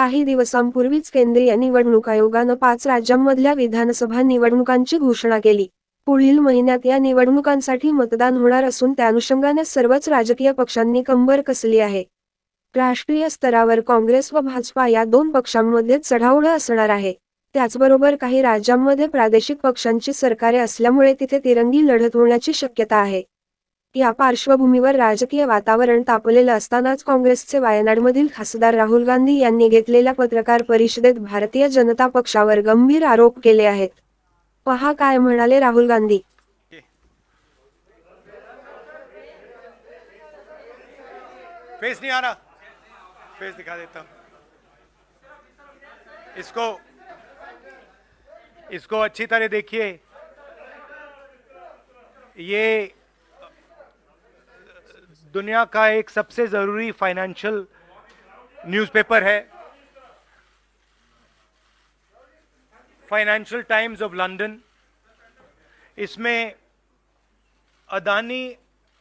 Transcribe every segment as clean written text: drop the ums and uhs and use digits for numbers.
काही दिवसांपूर्वीच केंद्रीय निवडणूक आयोगानं 5 राज्यांमधल्या विधानसभा निवडणुकांची घोषणा केली. पुढील महिन्यात या निवडणुकांसाठी मतदान होणार असून त्यानुषंगाने सर्वच राजकीय पक्षांनी कंबर कसली आहे. राष्ट्रीय स्तरावर काँग्रेस व भाजपा या दोन पक्षांमध्ये चढाओढ असणार आहे. त्याचबरोबर काही राज्यांमध्ये प्रादेशिक पक्षांची सरकारे असल्यामुळे तिथे तिरंगी लढत होण्याची शक्यता आहे. या पार्श्वभूमीवर राजकीय वातावरण तापलेलं असतानाच काँग्रेसचे वायनाडमधील खासदार राहुल गांधी यांनी घेतलेल्या पत्रकार परिषदेत भारतीय जनता पक्षावर गंभीर आरोप केले आहेत. पहा काय म्हणाले राहुल गांधी. फेस नहीं आ रहा, फेस दिखा देता हूं. इसको अच्छी तरह देखिए. ये दुनिया का एक सबसे जरूरी फाइनेंशियल न्यूज़पेपर है. Financial Times of London. इसमें Adani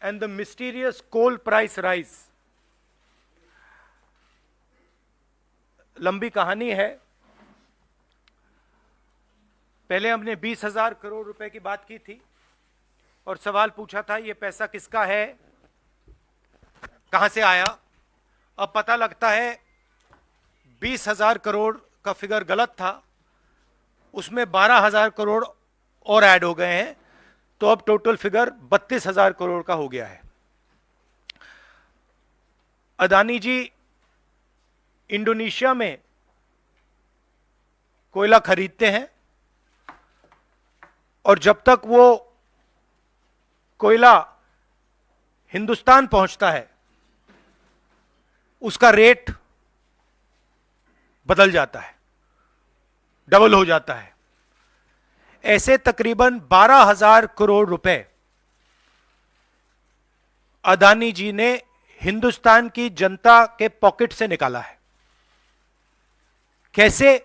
and the mysterious coal price rise, लंबी कहानी है. पहले हमने 20,000 करोड़ रुपए की बात की थी और सवाल पूछा था ये पैसा किसका है, कहां से आया. अब पता लगता है 20,000 करोड़ का फिगर गलत था, उसमें 12,000 करोड़ और ऐड हो गए हैं, तो अब टोटल फिगर 32,000 करोड़ का हो गया है. अदानी जी इंडोनेशिया में कोयला खरीदते हैं और जब तक वो कोयला हिंदुस्तान पहुंचता है उसका रेट बदल जाता है, डबल हो जाता है. ऐसे तकरीबन 12,000 करोड़ रुपए अदानी जी ने हिंदुस्तान की जनता के पॉकेट से निकाला है. कैसे?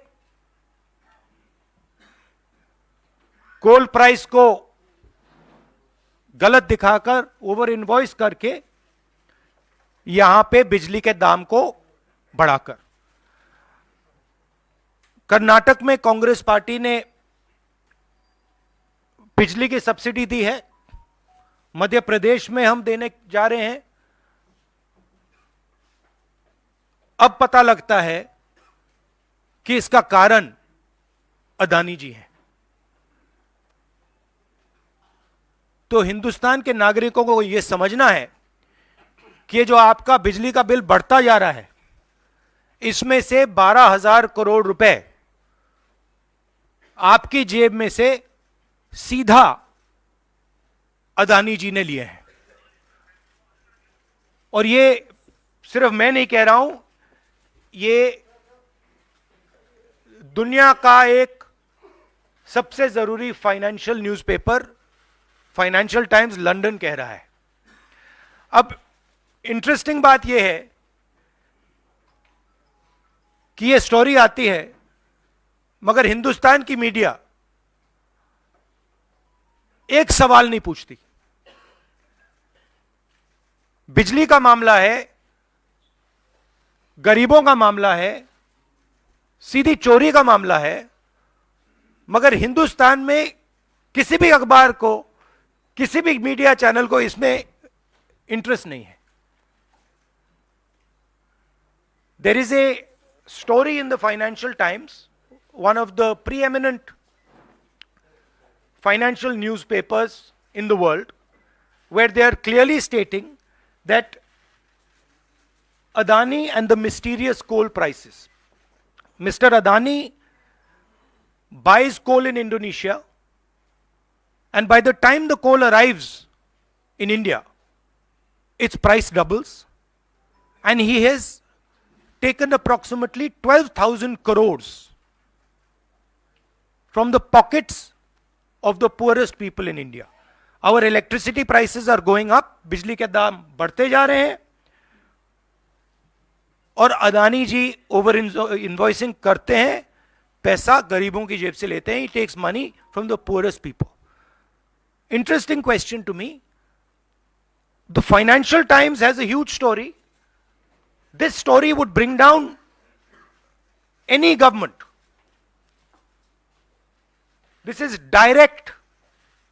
कोल प्राइस को गलत दिखाकर, ओवर इनवॉइस करके, यहां पे बिजली के दाम को बढ़ाकर. कर्नाटक में कांग्रेस पार्टी ने बिजली की सब्सिडी दी है. मध्य प्रदेश में हम देने जा रहे हैं. अब पता लगता है कि इसका कारण अदानी जी हैं. तो हिंदुस्तान के नागरिकों को यह समझना है कि जो आपका बिजली का बिल बढ़ता जा रहा है, इसमें से 12,000 करोड़ रुपए आपकी जेब में से सीधा अदानी जी ने लिए हैं. और ये सिर्फ मैं नहीं कह रहा हूं, ये दुनिया का एक सबसे जरूरी financial newspaper financial times London कह रहा है. अब इंटरेस्टिंग बात यह है कि यह स्टोरी आती है, मगर हिंदुस्तान की मीडिया एक सवाल नहीं पूछती. बिजली का मामला है, गरीबों का मामला है, सीधी चोरी का मामला है, मगर हिंदुस्तान में किसी भी अखबार को, किसी भी मीडिया चैनल को इसमें इंटरेस्ट नहीं है. There is a story in the Financial Times, one of the preeminent financial newspapers in the world, where they are clearly stating that Adani and the mysterious coal prices. Mr. Adani buys coal in Indonesia, and by the time the coal arrives in India, its price doubles, and he has taken approximately 12,000 crores from the pockets of the poorest people in India. Our electricity prices are going up, बिजली के दाम बढ़ते जा रहे हैं, और अदानी जी over invoicing करते हैं, पैसा गरीबों की जेब से लेते हैं. He takes money from the poorest people. Interesting question to me. The Financial Times has a huge story. This story would bring down any government. This is direct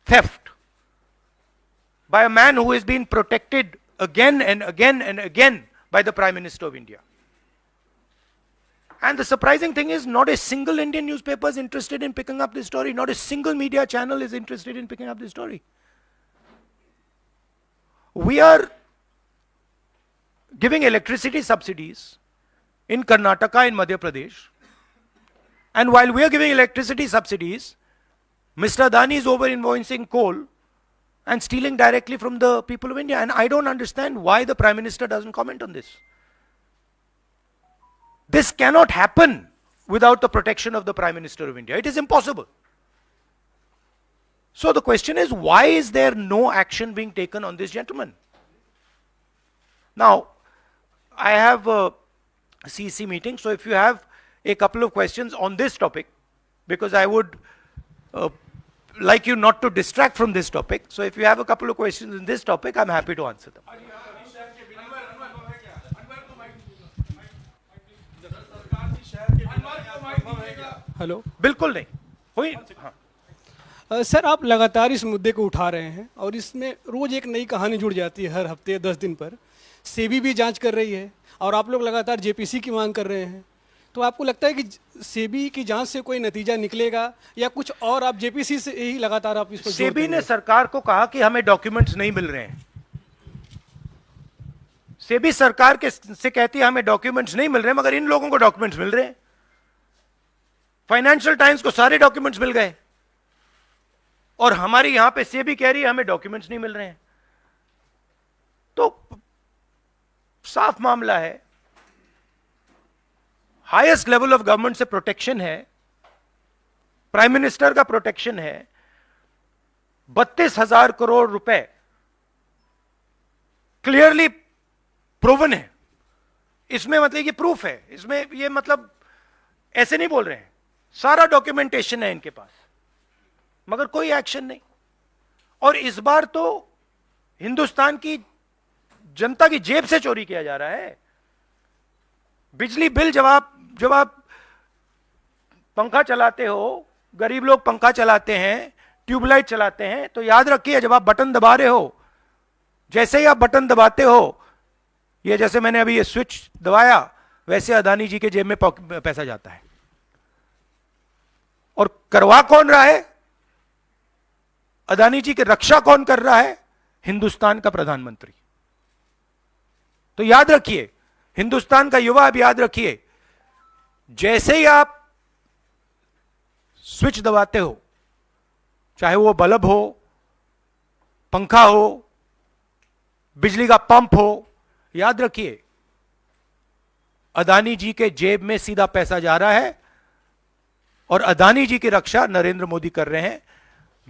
theft by a man who has been protected again and again and again by the Prime Minister of India. And the surprising thing is, not a single Indian newspaper is interested in picking up this story. Not a single media channel is interested in picking up this story. We are giving electricity subsidies in Karnataka, in Madhya Pradesh. And while we are giving electricity subsidies, Mr. Adani is over-invoicing coal and stealing directly from the people of India. And I don't understand why the Prime Minister doesn't comment on this. This cannot happen without the protection of the Prime Minister of India. It is impossible. So the question is, why is there no action being taken on this gentleman? Now, I have a CC meeting, so if you have a couple of questions on this topic, because I would like you not to distract from this topic. So if you have a couple of questions in this topic, I'm happy to answer them. Hello बिल्कुल नहीं हुई। हाँ। Sir, आप लगातार इस मुद्दे को उठा रहे हैं और इसमें रोज एक नई कहानी जुड़ जाती है हर हफ्ते 10 दिन पर। सेबी भी जांच कर रही है और आप लोग लगातार जेपीसी की मांग कर रहे हैं। तो आपको लगता है कि सेबी की जांच से कोई नतीजा निकलेगा या कुछ और आप जेपीसी से ही लगातार आप इस पर जोर सेबी देंगे? ने सरकार को कहा कि हमें डॉक्यूमेंट्स नहीं मिल रहे हैं। सेबी सरकार के से कहती है हमें डॉक्यूमेंट्स नहीं मिल रहे हैं, मगर इन लोगों को डॉक्यूमेंट्स मिल रहे हैं। फाइनेंशियल टाइम्स को सारे डॉक्यूमेंट्स मिल गए और हमारी यहां पे सेबी कह रही है हमें डॉक्यूमेंट्स नहीं मिल रहे हैं। तो साफ मामला है, हाईएस्ट लेवल ऑफ गवर्नमेंट से प्रोटेक्शन है, प्राइम मिनिस्टर का प्रोटेक्शन है। 32,000 करोड़ रुपए क्लियरली प्रूवन है। इसमें मतलब ये प्रूफ है, इसमें ये मतलब ऐसे नहीं बोल रहे हैं, सारा डॉक्यूमेंटेशन है इनके पास, मगर कोई एक्शन नहीं। और इस बार तो हिंदुस्तान की जनता की जेब से चोरी किया जा रहा है। बिजली बिल जब आप पंखा चलाते हो, गरीब लोग पंखा चलाते हैं, ट्यूबलाइट चलाते हैं, तो याद रखिए जब आप बटन दबा रहे हो, जैसे ही आप बटन दबाते हो, ये जैसे मैंने अभी ये स्विच दबाया, वैसे अदानी जी के जेब में पैसा जाता है। और करवा कौन रहा है? अदानी जी की रक्षा कौन कर रहा है? हिंदुस्तान का प्रधानमंत्री। तो याद रखिए, हिंदुस्तान का युवा, अब याद रखिए, जैसे ही आप स्विच दबाते हो, चाहे वो बल्ब हो, पंखा हो, बिजली का पंप हो, याद रखिए अदानी जी के जेब में सीधा पैसा जा रहा है और अदानी जी की रक्षा नरेंद्र मोदी कर रहे हैं।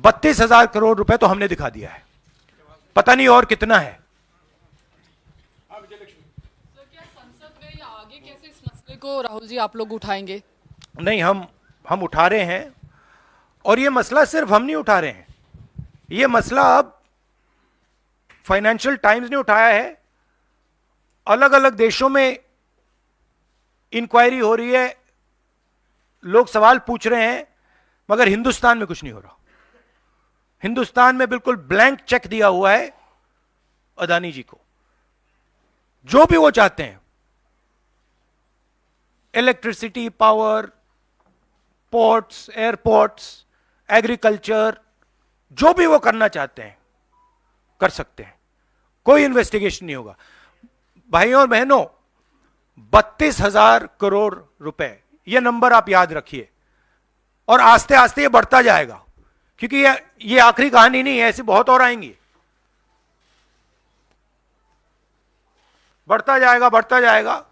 32,000 करोड़ रुपए तो हमने दिखा दिया है, पता नहीं और कितना है। सर, क्या संसद में या आगे कैसे इस मसले को राहुल जी आप लोग उठाएंगे? नहीं, हम उठा रहे हैं, और ये मसला सिर्फ हम नहीं उठा रहे हैं, ये मसला अब फाइनेंशियल टाइम्स ने उठाया है। अलग अलग देशों में इंक्वायरी हो रही है, लोग सवाल पूछ रहे हैं, मगर हिंदुस्तान में कुछ नहीं हो रहा। हिंदुस्तान में बिल्कुल ब्लैंक चेक दिया हुआ है अदानी जी को, जो भी वो चाहते हैं, electricity, power, ports, airports, agriculture, जो भी वो करना चाहते हैं कर सकते हैं, कोई इन्वेस्टिगेशन नहीं होगा। भाइयों और बहनों, 32,000 करोड़ रुपए, ये नंबर आप याद रखिए, और आस्ते आस्ते ये बढ़ता जाएगा, क्योंकि ये आखिरी कहानी नहीं है, ऐसी बहुत और आएंगी। बढ़ता जाएगा, बढ़ता जाएगा।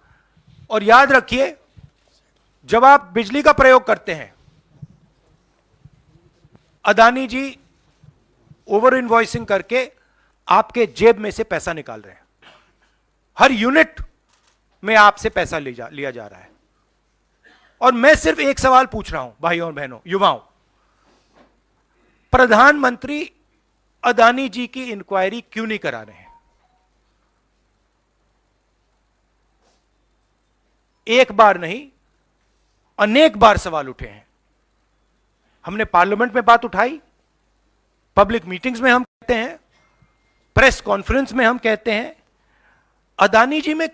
और याद रखिए, जब आप बिजली का प्रयोग करते हैं, अदानी जी ओवर इनवॉइसिंग करके आपके जेब में से पैसा निकाल रहे हैं। हर यूनिट में आपसे पैसा लिया जा रहा है। और मैं सिर्फ एक सवाल पूछ रहा हूं भाइयों और बहनों, युवाओं, प्रधानमंत्री अदानी जी की इंक्वायरी क्यों नहीं करा रहे हैं? एक बार नहीं, अनेक बार सवाल उठे हैं। हमने पार्लियामेंट में बात उठाई, पब्लिक मीटिंग्स में हम कहते हैं, प्रेस कॉन्फ्रेंस में हम कहते हैं, अदानी जी में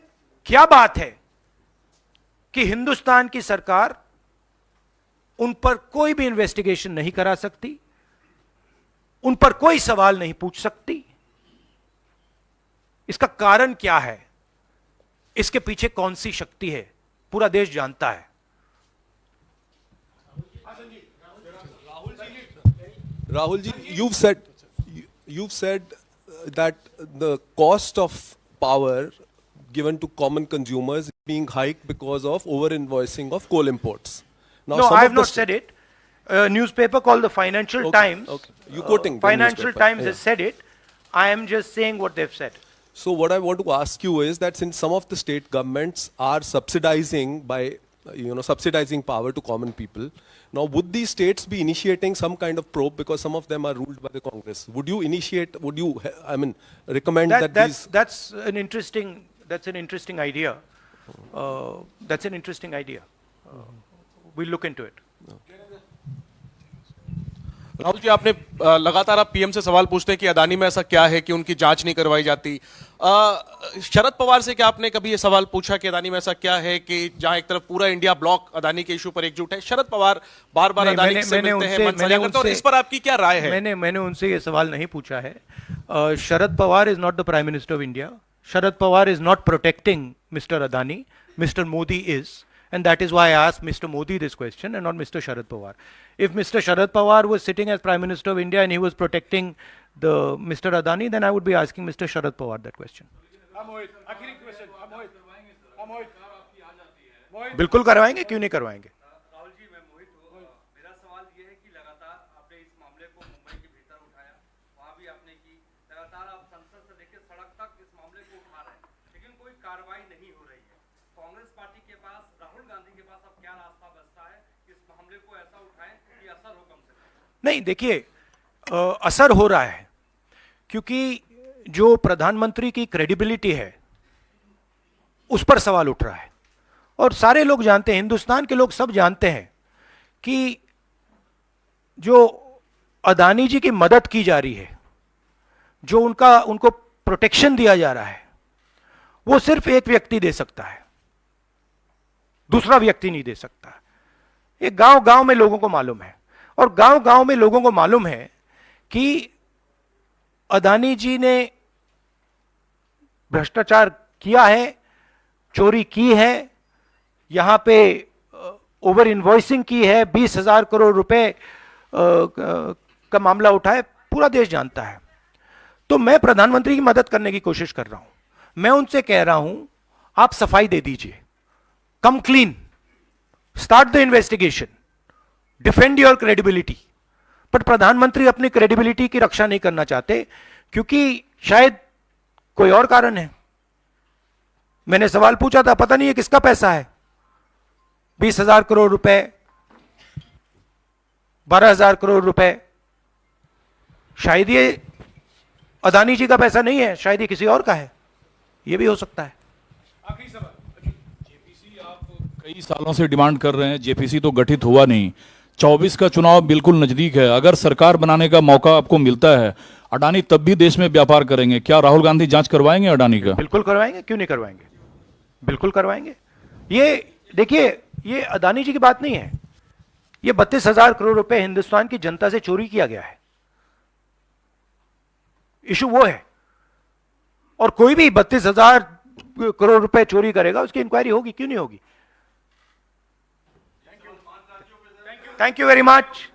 क्या बात है कि हिंदुस्तान की सरकार उन पर कोई भी इन्वेस्टिगेशन नहीं करा सकती, उन पर कोई सवाल नहीं पूछ सकती? इसका कारण क्या है? इसके पीछे कौन सी शक्ति है? पूरा देश जानता है। Rahul ji, you've said that the cost of power given to common consumers is being hiked because of over-invoicing of coal imports. Now, No, some I of have the not said it. A newspaper called the Financial Times. Okay. You quoting the Financial newspaper, Times yeah. has said it. I am just saying what they've said. So what I want to ask you is that since some of the state governments are subsidizing by, subsidizing power to common people, now would these states be initiating some kind of probe because some of them are ruled by the Congress? Would you recommend that these? That's an interesting idea. That's an interesting idea. We'll look into it. Rahul ji, आपने लगातार आप PM से सवाल पूछते हैं कि अदानी में ऐसा क्या है कि उनकी जांच नहीं करवाई जाती। शरद पवार से क्या आपने कभी ये सवाल पूछा कि अदानी में ऐसा क्या है कि जहां एक तरफ पूरा इंडिया ब्लॉक अदानी के इशू पर एकजुट है? शरद पवार बार बार अदानी से मिलते हैं, मनसाया करते हैं, और इस पर आपकी क्या राय है? मैंने उनसे ये सवाल नहीं पूछा है। Sharad Pawar is not the prime minister of India. Sharad Pawar is not protecting mister Adani. Mister Modi is. And that is why I asked Mr. Modi this question and not Mr. Sharad Pawar. If Mr. Sharad Pawar was sitting as Prime Minister of India and he was protecting the Mr. Adani, then I would be asking Mr. Sharad Pawar that question. बिल्कुल करवाएंगे, क्यों नहीं करवाएंगे? राहुल जी, मैं मोहित हूँ। मेरा सवाल ये है कि लगातार आपने इस मामले को मुंबई के भीतर उठाया, वहाँ भी आपने की, लगातार आप संसद से लेकर सड़क तक इस मामले को उठा रहे हैं, लेकिन कोई कार्रवाई नहीं हो रही है। कांग्रेस पार्टी के पास, राहुल गांधी के पास अब क्या रास्ता बचता है इस मामले को ऐसा उठाएं कि असर हो कम से कम? नहीं, देखिए, असर हो रहा है क्योंकि जो प्रधानमंत्री की क्रेडिबिलिटी है उस पर सवाल उठ रहा है। और सारे लोग जानते हैं, हिंदुस्तान के लोग सब जानते हैं कि जो अदानी जी की मदद की जा रही है, जो उनको प्रोटेक्शन दिया जा रहा है, वो सिर्फ एक व्यक्ति दे सकता है, दूसरा व्यक्ति नहीं दे सकता। ये गांव गांव में लोगों को मालूम है, और गांव गांव में लोगों को मालूम है कि अदानी जी ने भ्रष्टाचार किया है, चोरी की है, यहां पे ओवर इनवॉइसिंग की है, 20,000 करोड़ रुपए का मामला उठा है, पूरा देश जानता है। तो मैं प्रधानमंत्री की मदद करने की कोशिश कर रहा हूं। मैं उनसे कह रहा हूं, आप सफाई दे दीजिए, कम clean, start the investigation, defend your credibility. But प्रधानमंत्री अपनी क्रेडिबिलिटी की रक्षा नहीं करना चाहते क्योंकि शायद कोई और कारण है। मैंने सवाल पूछा था, पता नहीं है किसका पैसा है, 20,000 करोड़ रुपए, 12,000 करोड़ रुपए, शायद ये अदानी जी का पैसा नहीं है, शायद ये किसी और का है, ये भी हो सकता है। आखिरी सवाल, जेपीसी आप कई सालों से डिमांड कर रहे हैं, जेपीसी तो गठित हुआ नहीं, 24 का चुनाव बिल्कुल नजदीक है, अगर सरकार बनाने का मौका आपको मिलता है, अडानी तब भी देश में व्यापार करेंगे, क्या राहुल गांधी जांच करवाएंगे अडानी का? बिल्कुल करवाएंगे, क्यों नहीं करवाएंगे, बिल्कुल करवाएंगे। ये देखिए, ये अदानी जी की बात नहीं है, ये 32,000 करोड़ रुपए हिंदुस्तान की जनता से चोरी किया गया है, इशू वो है। और कोई भी 32,000 करोड़ रुपए चोरी करेगा, उसकी इंक्वायरी होगी, क्यों नहीं होगी? Thank you very much.